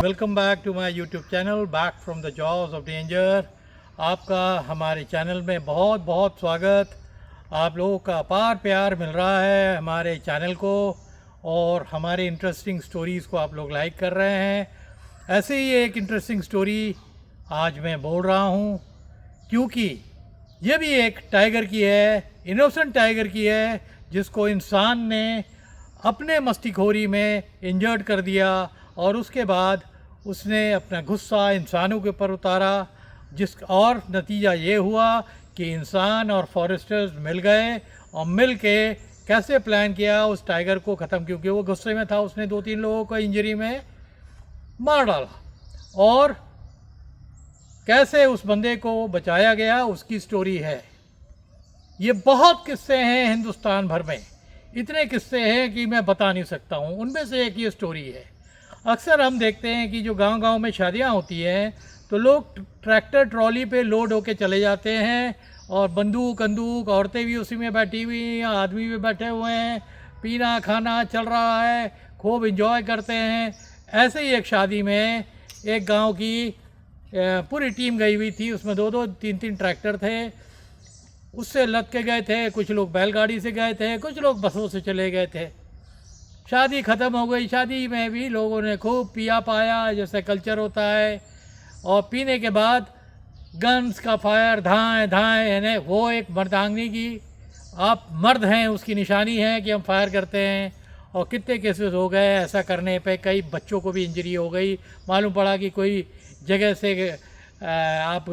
Welcome back to my YouTube channel back from the jaws of danger. आपका हमारे channel में बहुत बहुत स्वागत। आप लोगों का अपार प्यार मिल रहा है हमारे चैनल को और हमारे इंटरेस्टिंग स्टोरीज़ को आप लोग लाइक कर रहे हैं। ऐसे ही एक इंटरेस्टिंग स्टोरी आज मैं बोल रहा हूँ, क्योंकि ये भी एक टाइगर की है, इनोसेंट टाइगर की है, जिसको इंसान ने अपने मस्तीखोरी में इंजर्ड कर दिया और उसके बाद उसने अपना गुस्सा इंसानों के ऊपर उतारा, और नतीजा ये हुआ कि इंसान और फॉरेस्टर्स मिल गए और मिल के कैसे प्लान किया उस टाइगर को ख़त्म, क्योंकि वो गुस्से में था, उसने 2-3 लोगों को इंजरी में मार डाला और कैसे उस बंदे को बचाया गया उसकी स्टोरी है। ये बहुत किस्से हैं हिंदुस्तान भर में, इतने किस्से हैं कि मैं बता नहीं सकता हूँ। उनमें से एक ये स्टोरी है। अक्सर हम देखते हैं कि जो गांव-गांव में शादियाँ होती हैं तो लोग ट्रैक्टर ट्रॉली पे लोड होके चले जाते हैं और बंदूक औरतें भी उसी में बैठी हुई हैं, आदमी भी बैठे हुए हैं, पीना खाना चल रहा है, खूब इंजॉय करते हैं। ऐसे ही एक शादी में एक गांव की पूरी टीम गई हुई थी, उसमें 2-2 3-3 ट्रैक्टर थे, उससे लद के गए थे। कुछ लोग बैलगाड़ी से गए थे, कुछ लोग बसों से चले गए थे। शादी ख़त्म हो गई। शादी में भी लोगों ने खूब पिया पाया, जैसे कल्चर होता है, और पीने के बाद गन्स का फायर, धाएँ धाएँ, यानी वो एक मर्दांगनी की, आप मर्द हैं उसकी निशानी है कि हम फायर करते हैं। और कितने केसेस हो गए ऐसा करने पे, कई बच्चों को भी इंजरी हो गई। मालूम पड़ा कि कोई जगह से आप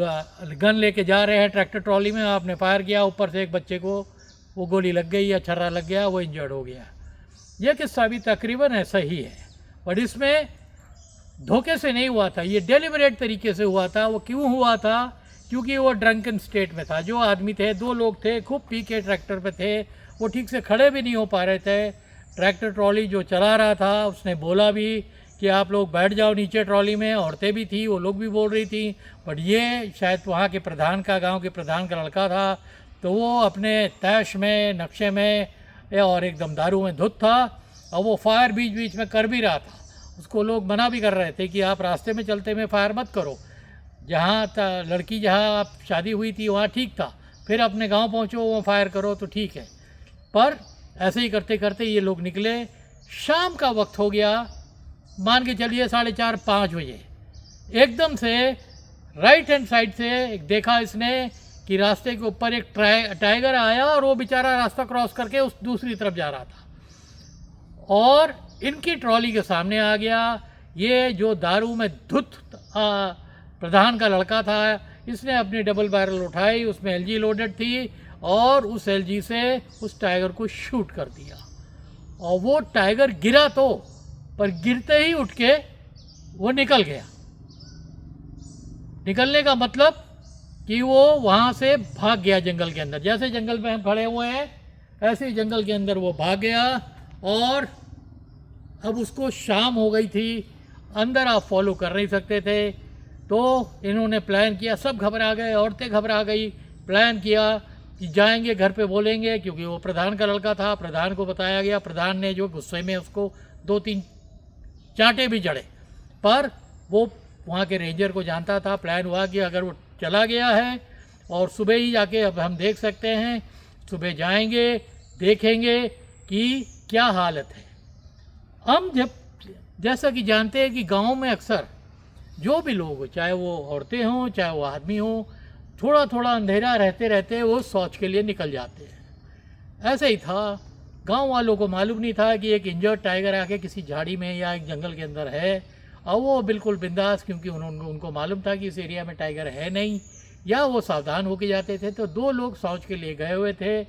गन लेके जा रहे हैं ट्रैक्टर ट्रॉली में, आपने फायर किया, ऊपर से एक बच्चे को वो गोली लग गई या छर्रा लग गया, वो इंजर्ड हो गया। यह किस्सा भी तकरीबन ऐसा ही है, पर इसमें धोखे से नहीं हुआ था, ये डेलिबरेट तरीके से हुआ था। वो क्यों हुआ था? क्योंकि वो ड्रंकन स्टेट में था। जो आदमी थे, 2 लोग थे, खूब पी के ट्रैक्टर पे थे, वो ठीक से खड़े भी नहीं हो पा रहे थे। ट्रैक्टर ट्रॉली जो चला रहा था उसने बोला भी कि आप लोग बैठ जाओ नीचे ट्रॉली में। औरतें भी थी, वो लोग भी बोल रही थी, बट ये शायद वहाँ के प्रधान का, गांव के प्रधान का लड़का था, तो वो अपने तैश में, नक्शे में और एकदम दारू में धुत था, और वो फायर बीच बीच में कर भी रहा था। उसको लोग मना भी कर रहे थे कि आप रास्ते में चलते में फायर मत करो, जहाँ लड़की जहाँ आप शादी हुई थी वहाँ ठीक था, फिर अपने गांव पहुँचो वहाँ फायर करो तो ठीक है। पर ऐसे ही करते करते ये लोग निकले। शाम का वक्त हो गया, मान के चलिए 4:30-5 बजे। एकदम से राइट हैंड साइड से देखा इसने कि रास्ते के ऊपर एक टाइगर आया और वो बेचारा रास्ता क्रॉस करके उस दूसरी तरफ जा रहा था और इनकी ट्रॉली के सामने आ गया। ये जो दारू में धुत प्रधान का लड़का था, इसने अपनी डबल बैरल उठाई, उसमें एलजी लोडेड थी, और उस एलजी से उस टाइगर को शूट कर दिया। और वो टाइगर गिरा तो, पर गिरते ही उठ के वो निकल गया। निकलने का मतलब कि वो वहाँ से भाग गया जंगल के अंदर। जैसे जंगल में हम खड़े हुए हैं ऐसे ही जंगल के अंदर वो भाग गया। और अब उसको शाम हो गई थी, अंदर आप फॉलो कर नहीं सकते थे, तो इन्होंने प्लान किया, सब घबरा गए, औरतें घबरा गई। प्लान किया कि जाएंगे घर पे बोलेंगे, क्योंकि वो प्रधान का लड़का था, प्रधान को बताया गया। प्रधान ने जो गुस्से में उसको 2-3 चांटे भी जड़े, पर वो वहाँ के रेंजर को जानता था। प्लान हुआ कि अगर वो चला गया है और सुबह ही जाके, अब हम देख सकते हैं, सुबह जाएंगे, देखेंगे कि क्या हालत है। हम जैसा कि जानते हैं कि गांव में अक्सर जो भी लोग, चाहे वो औरतें हों चाहे वो आदमी हो, थोड़ा थोड़ा अंधेरा रहते रहते वो शौच के लिए निकल जाते हैं। ऐसे ही था, गांव वालों को मालूम नहीं था कि एक इंजर्ड टाइगर आके किसी झाड़ी में या एक जंगल के अंदर है, और वो बिल्कुल बिंदास, क्योंकि उनको मालूम था कि इस एरिया में टाइगर है नहीं, या वो सावधान होके जाते थे। तो 2 लोग शौच के लिए गए हुए थे,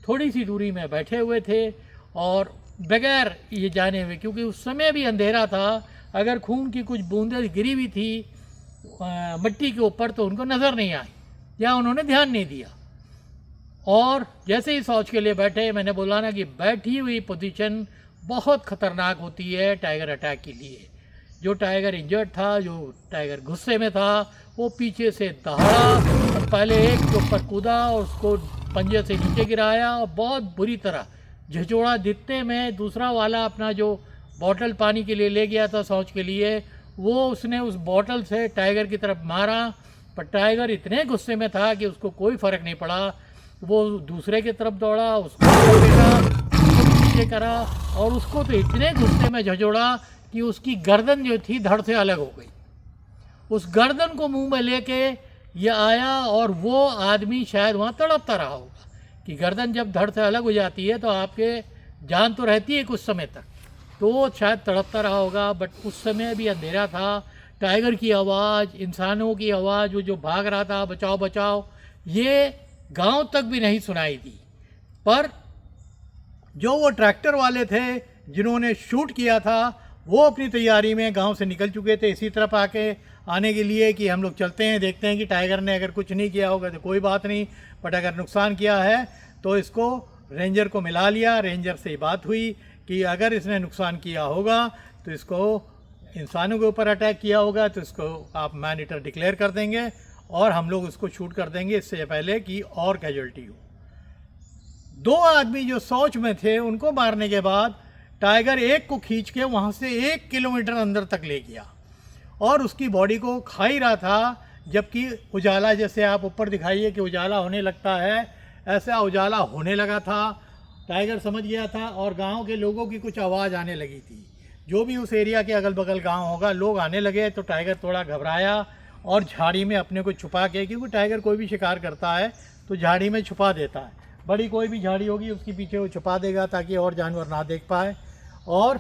थोड़ी सी दूरी में बैठे हुए थे और बगैर ये जाने हुए, क्योंकि उस समय भी अंधेरा था, अगर खून की कुछ बूंदें गिरी हुई थी मिट्टी के ऊपर तो उनको नज़र नहीं आई या उन्होंने ध्यान नहीं दिया। और जैसे ही शौच के लिए बैठे, मैंने बोला ना कि बैठी हुई पोजीशन बहुत ख़तरनाक होती है टाइगर अटैक के लिए। जो टाइगर इंजर्ड था, जो टाइगर गुस्से में था, वो पीछे से दहाड़ा और पहले एक के ऊपर कूदा और उसको पंजे से नीचे गिराया और बहुत बुरी तरह झिझोड़ा। दिखने में दूसरा वाला अपना जो बॉटल पानी के लिए ले गया था शौच के लिए, वो उसने उस बॉटल से टाइगर की तरफ मारा, पर टाइगर इतने गुस्से में था कि उसको कोई फ़र्क नहीं पड़ा। वो दूसरे की तरफ दौड़ा, उसको पीछे करा और उसको तो इतने गुस्से में झंझोड़ा कि उसकी गर्दन जो थी धड़ से अलग हो गई। उस गर्दन को मुंह में लेके ये आया और वो आदमी शायद वहाँ तड़पता रहा होगा कि गर्दन जब धड़ से अलग हो जाती है तो आपके जान तो रहती है कुछ समय तक, तो वो शायद तड़पता रहा होगा। बट उस समय भी अंधेरा था, टाइगर की आवाज़, इंसानों की आवाज़, वो जो भाग रहा था बचाओ बचाओ, ये गांव तक भी नहीं सुनाई दी। पर जो वो ट्रैक्टर वाले थे जिन्होंने शूट किया था वो अपनी तैयारी में गांव से निकल चुके थे इसी तरफ आने के लिए कि हम लोग चलते हैं, देखते हैं कि टाइगर ने अगर कुछ नहीं किया होगा तो कोई बात नहीं, बट अगर नुकसान किया है तो इसको रेंजर को मिला लिया। रेंजर से बात हुई कि अगर इसने नुकसान किया होगा तो इसको इंसानों के ऊपर अटैक किया होगा तो इसको आप मैन ईटर डिक्लेयर कर देंगे और हम लोग उसको शूट कर देंगे इससे पहले कि और कैजुअल्टी हो। 2 आदमी जो शौच में थे उनको मारने के बाद टाइगर एक को खींच के वहाँ से 1 किलोमीटर अंदर तक ले गया और उसकी बॉडी को खा ही रहा था। जबकि उजाला, जैसे आप ऊपर दिखाइए कि उजाला होने लगता है, ऐसा उजाला होने लगा था। टाइगर समझ गया था और गांव के लोगों की कुछ आवाज़ आने लगी थी। जो भी उस एरिया के अगल बगल गांव होगा, लोग आने लगे तो टाइगर थोड़ा घबराया और झाड़ी में अपने को छुपा के, क्योंकि टाइगर कोई भी शिकार करता है तो झाड़ी में छुपा देता है, बड़ी कोई भी झाड़ी होगी उसके पीछे वो छुपा देगा ताकि और जानवर ना देख पाए, और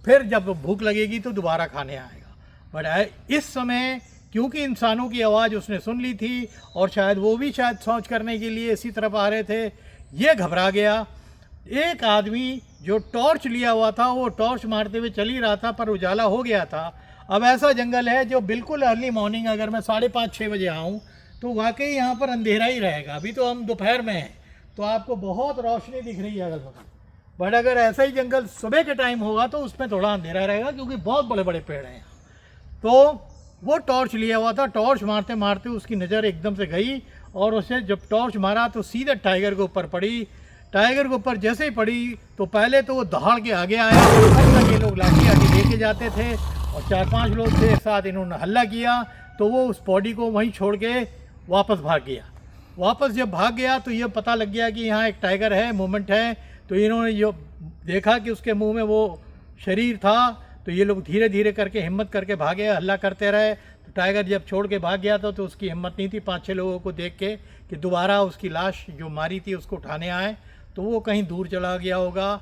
फिर जब भूख लगेगी तो दोबारा खाने आएगा। बट इस समय क्योंकि इंसानों की आवाज़ उसने सुन ली थी और शायद वो भी शायद शौच करने के लिए इसी तरफ आ रहे थे, ये घबरा गया। एक आदमी जो टॉर्च लिया हुआ था वो टॉर्च मारते हुए चल ही रहा था पर उजाला हो गया था। अब ऐसा जंगल है जो बिल्कुल अर्ली मॉर्निंग अगर मैं 5:30-6 बजे आऊँ तो वाकई यहाँ पर अंधेरा ही रहेगा। अभी तो हम दोपहर में हैं तो आपको बहुत रोशनी दिख रही है अगल बगल, बट अगर ऐसा ही जंगल सुबह के टाइम होगा तो उसमें थोड़ा अंधेरा रहेगा क्योंकि बहुत बड़े बड़े पेड़ हैं। तो वो टॉर्च लिया हुआ था, टॉर्च मारते मारते उसकी नज़र एकदम से गई और उसे जब टॉर्च मारा तो सीधे टाइगर के ऊपर पड़ी। टाइगर के ऊपर जैसे ही पड़ी तो पहले तो वो दहाड़ के आगे आया, ये लोग लाठी आगे लेके जाते थे और 4-5 लोग थे एक साथ, इन्होंने हल्ला किया तो वो उस बॉडी को वहीं छोड़ के वापस भाग गया। वापस जब भाग गया तो ये पता लग गया कि यहाँ एक टाइगर है, मूवमेंट है, तो इन्होंने जो देखा कि उसके मुंह में वो शरीर था तो ये लोग धीरे धीरे करके हिम्मत करके भागे, हल्ला करते रहे। तो टाइगर जब छोड़ के भाग गया था तो उसकी हिम्मत नहीं थी 5-6 लोगों को देख के कि दोबारा उसकी लाश जो मारी थी उसको उठाने आए, तो वो कहीं दूर चला गया होगा।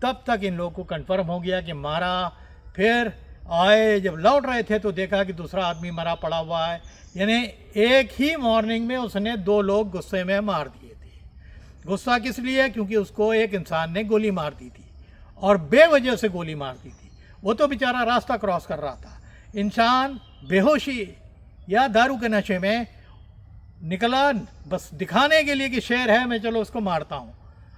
तब तक इन लोगों को कंफर्म हो गया कि मारा। फिर आए, जब लौट रहे थे तो देखा कि दूसरा आदमी मरा पड़ा हुआ है, यानी एक ही मॉर्निंग में उसने 2 लोग गुस्से में मार दिए थे। गुस्सा किस लिए? क्योंकि उसको एक इंसान ने गोली मार दी थी और बेवजह से गोली मार दी थी। वो तो बेचारा रास्ता क्रॉस कर रहा था। इंसान बेहोशी या दारू के नशे में निकला बस दिखाने के लिए कि शेर है, मैं चलो उसको मारता हूँ।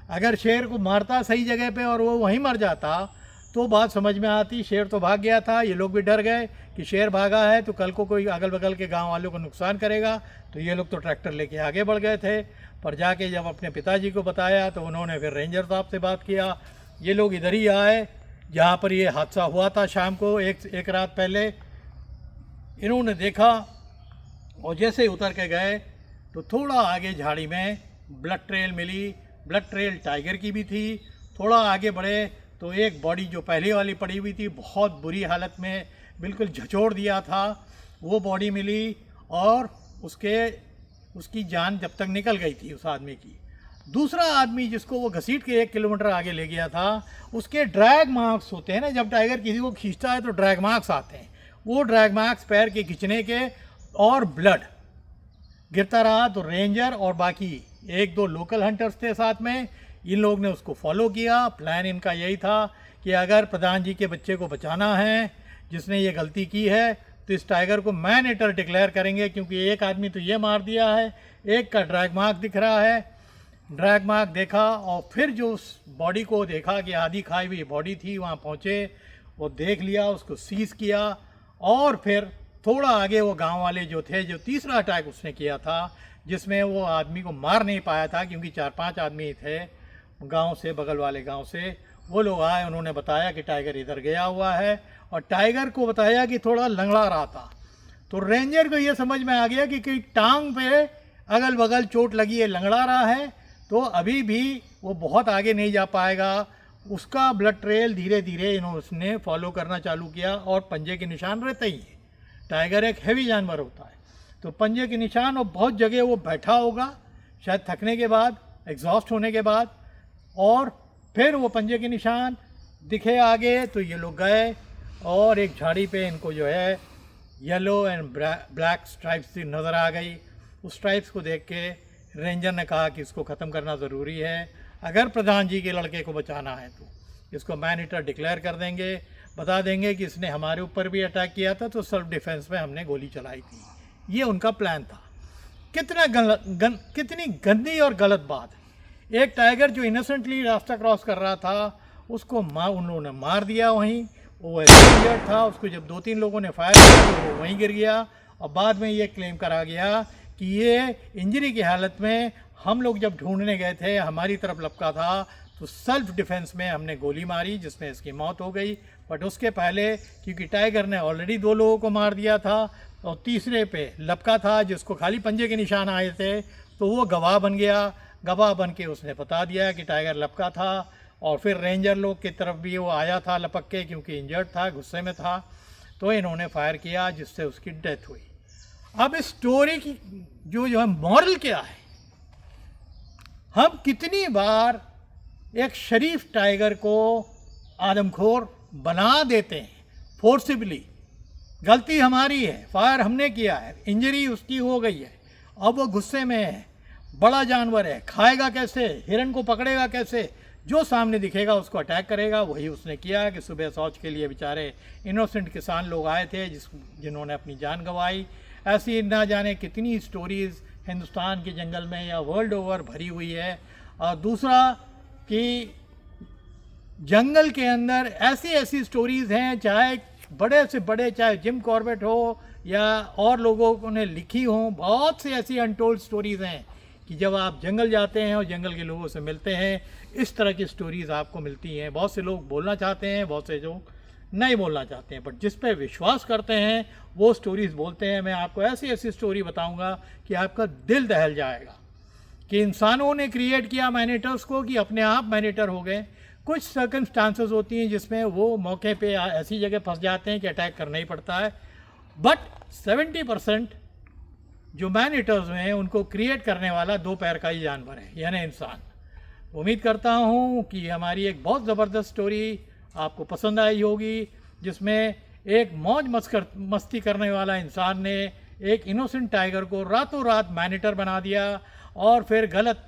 अगर शेर को मारता सही जगह पे और वो वहीं मर जाता तो बात समझ में आती। शेर तो भाग गया था, ये लोग भी डर गए कि शेर भागा है तो कल को कोई अगल बगल के गांव वालों को नुकसान करेगा, तो ये लोग तो ट्रैक्टर लेके आगे बढ़ गए थे। पर जाके जब अपने पिताजी को बताया तो उन्होंने फिर रेंजर साहब से बात किया। ये लोग इधर ही आए जहाँ पर ये हादसा हुआ था शाम को, एक रात पहले। इन्होंने देखा और जैसे ही उतर के गए तो थोड़ा आगे झाड़ी में ब्लड ट्रेल मिली। ब्लड ट्रेल टाइगर की भी थी। थोड़ा आगे बढ़े तो एक बॉडी जो पहले वाली पड़ी हुई थी, बहुत बुरी हालत में, बिल्कुल झचोड़ दिया था, वो बॉडी मिली और उसकी जान जब तक निकल गई थी उस आदमी की। दूसरा आदमी जिसको वो घसीट के 1 किलोमीटर आगे ले गया था, उसके ड्रैग मार्क्स होते हैं ना, जब टाइगर किसी को खींचता है तो ड्रैग मार्क्स आते हैं, वो ड्रैग मार्क्स पैर के खींचने के और ब्लड गिरता रहा। तो रेंजर और बाकी 1-2 लोकल हंटर्स थे साथ में, इन लोग ने उसको फॉलो किया। प्लान इनका यही था कि अगर प्रधान जी के बच्चे को बचाना है जिसने ये गलती की है तो इस टाइगर को मैन ईटर डिक्लेयर करेंगे, क्योंकि एक आदमी तो ये मार दिया है, एक का ड्रैग मार्क दिख रहा है। ड्रैग मार्क देखा और फिर जो उस बॉडी को देखा कि आधी खाई हुई बॉडी थी, वहाँ पहुँचे, वो देख लिया, उसको सीज किया और फिर थोड़ा आगे वो गांव वाले जो थे, जो तीसरा अटैक उसने किया था जिसमें वो आदमी को मार नहीं पाया था क्योंकि 4-5 आदमी थे गांव से, बगल वाले गांव से, वो लोग आए, उन्होंने बताया कि टाइगर इधर गया हुआ है, और टाइगर को बताया कि थोड़ा लंगड़ा रहा था। तो रेंजर को ये समझ में आ गया कि टांग पे अगल बगल चोट लगी है, लंगड़ा रहा है, तो अभी भी वो बहुत आगे नहीं जा पाएगा। उसका ब्लड ट्रेल धीरे धीरे उसने फॉलो करना चालू किया, और पंजे के निशान रहते ही हैं। टाइगर एक हैवी जानवर होता है, तो पंजे के निशान, और बहुत जगह वो बैठा होगा शायद थकने के बाद, एग्जॉस्ट होने के बाद, और फिर वो पंजे के निशान दिखे आगे। तो ये लोग गए और एक झाड़ी पे इनको जो है येलो एंड ब्लैक स्ट्राइप्स नज़र आ गई। उस स्ट्राइप्स को देख के रेंजर ने कहा कि इसको ख़त्म करना ज़रूरी है, अगर प्रधान जी के लड़के को बचाना है तो इसको मैन ईटर डिक्लेयर कर देंगे, बता देंगे कि इसने हमारे ऊपर भी अटैक किया था, तो सेल्फ डिफेंस में हमने गोली चलाई थी। ये उनका प्लान था। कितनी गंदी और गलत बात है। एक टाइगर जो इनोसेंटली रास्ता क्रॉस कर रहा था, उसको उन्होंने मार दिया वहीं। वो इंजर्ड था, उसको जब 2-3 लोगों ने फायर किया तो वो वहीं गिर गया, और बाद में ये क्लेम करा गया कि ये इंजरी की हालत में हम लोग जब ढूंढने गए थे, हमारी तरफ लपका था, तो सेल्फ डिफेंस में हमने गोली मारी जिसमें इसकी मौत हो गई। बट उसके पहले क्योंकि टाइगर ने ऑलरेडी 2 लोगों को मार दिया था, और तीसरे पे लपका था जिसको खाली पंजे के निशान आए थे, तो वो गवाह बन गया। गवाह बन के उसने बता दिया कि टाइगर लपका था, और फिर रेंजर लोग की तरफ भी वो आया था लपक के, क्योंकि इंजर्ड था, गुस्से में था, तो इन्होंने फायर किया जिससे उसकी डेथ हुई। अब इस स्टोरी की जो है मॉरल क्या है, हम कितनी बार एक शरीफ टाइगर को आदमखोर बना देते हैं फोर्सिबली। गलती हमारी है, फायर हमने किया है, इंजरी उसकी हो गई है, अब वो गुस्से में है, बड़ा जानवर है, खाएगा कैसे, हिरन को पकड़ेगा कैसे, जो सामने दिखेगा उसको अटैक करेगा। वही उसने किया कि सुबह शौच के लिए बेचारे इनोसेंट किसान लोग आए थे जिन्होंने अपनी जान गंवाई। ऐसी ना जाने कितनी स्टोरीज़ हिंदुस्तान के जंगल में या वर्ल्ड ओवर भरी हुई है। और दूसरा कि जंगल के अंदर ऐसी ऐसी स्टोरीज़ हैं, चाहे बड़े से बड़े, चाहे जिम कॉर्बेट हो या और लोगों ने लिखी हो, बहुत सी ऐसी अनटोल्ड स्टोरीज़ हैं कि जब आप जंगल जाते हैं और जंगल के लोगों से मिलते हैं, इस तरह की स्टोरीज़ आपको मिलती हैं। बहुत से लोग बोलना चाहते हैं, बहुत से लोग नहीं बोलना चाहते हैं, बट जिस पे विश्वास करते हैं वो स्टोरीज़ बोलते हैं। मैं आपको ऐसी ऐसी स्टोरी बताऊंगा कि आपका दिल दहल जाएगा कि इंसानों ने क्रिएट किया मैनेटर्स को कि अपने आप मैनेटर हो गए। कुछ सर्कमस्टांसेस होती हैं जिसमें वो मौके पे ऐसी जगह फंस जाते हैं कि अटैक करना ही पड़ता है, बट 70% जो मैन ईटर्स हैं उनको क्रिएट करने वाला 2 पैर का ही जानवर है, यानी इंसान। उम्मीद करता हूँ कि हमारी एक बहुत ज़बरदस्त स्टोरी आपको पसंद आई होगी, जिसमें एक मौज मस्ती करने वाला इंसान ने एक इनोसेंट टाइगर को रातों रात मैन ईटर बना दिया, और फिर गलत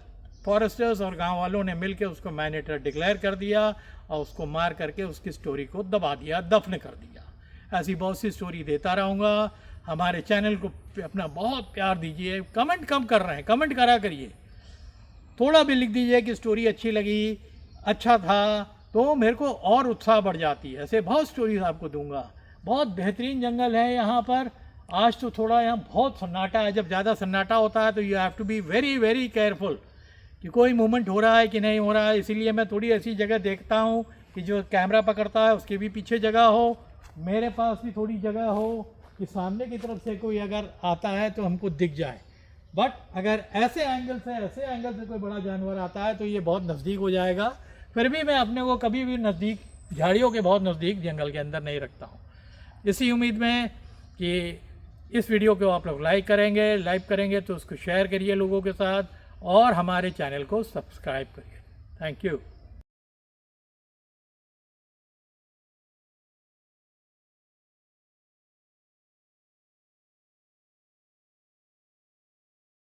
फॉरेस्टर्स और गांव वालों ने मिलकर उसको मैन ईटर डिक्लेयर कर दिया और उसको मार करके उसकी स्टोरी को दबा दिया, दफन कर दिया। ऐसी बहुत सी स्टोरी देता रहूँगा। हमारे चैनल को अपना बहुत प्यार दीजिए। कमेंट कम कर रहे हैं, कमेंट करा करिए, थोड़ा भी लिख दीजिए कि स्टोरी अच्छी लगी, अच्छा था, तो मेरे को और उत्साह बढ़ जाती है। ऐसे बहुत स्टोरीज आपको दूंगा। बहुत बेहतरीन जंगल है यहाँ पर। आज तो थोड़ा यहाँ बहुत सन्नाटा है, जब ज़्यादा सन्नाटा होता है तो you have to be very very careful कि कोई मूवमेंट हो रहा है कि नहीं हो रहा है। इसीलिए मैं थोड़ी ऐसी जगह देखता हूँ कि जो कैमरा पकड़ता है उसके भी पीछे जगह हो, मेरे पास भी थोड़ी जगह हो कि सामने की तरफ से कोई अगर आता है तो हमको दिख जाए। बट अगर ऐसे एंगल से कोई बड़ा जानवर आता है तो ये बहुत नज़दीक हो जाएगा। फिर भी मैं अपने को कभी भी नज़दीक, झाड़ियों के बहुत नज़दीक जंगल के अंदर नहीं रखता हूँ। इसी उम्मीद में कि इस वीडियो को आप लोग लाइक करेंगे तो उसको शेयर करिए लोगों के साथ, और हमारे चैनल को सब्सक्राइब करिए। Thank you.